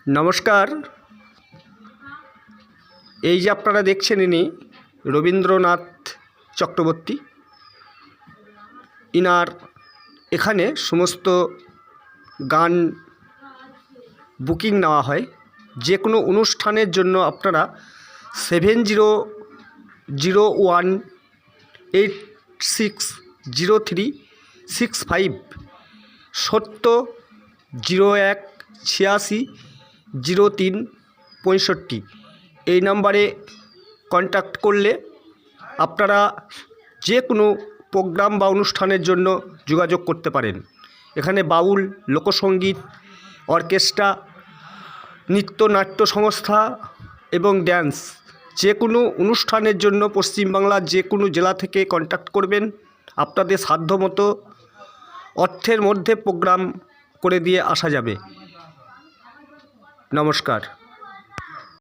নমস্কার। এই যে আপনারা দেখছেন, ইনি রবীন্দ্রনাথ চক্রবর্তী। ইনার এখানে সমস্ত গান বুকিং নেওয়া হয়। যে কোনো অনুষ্ঠানের জন্য আপনারা 7001860365 7001860365 এই নাম্বারে কন্ট্যাক্ট করলে আপনারা যে কোনো প্রোগ্রাম বা অনুষ্ঠানের জন্য যোগাযোগ করতে পারেন। এখানে বাউল, লোকসঙ্গীত, অর্কেস্ট্রা, নৃত্যনাট্য সংস্থা এবং ড্যান্স, যে কোনো অনুষ্ঠানের জন্য পশ্চিমবাংলার যে কোনো জেলা থেকে কন্ট্যাক্ট করবেন। আপনাদের সাধ্যমতো অর্থের মধ্যে প্রোগ্রাম করে দিয়ে আসা যাবে। নমস্কার।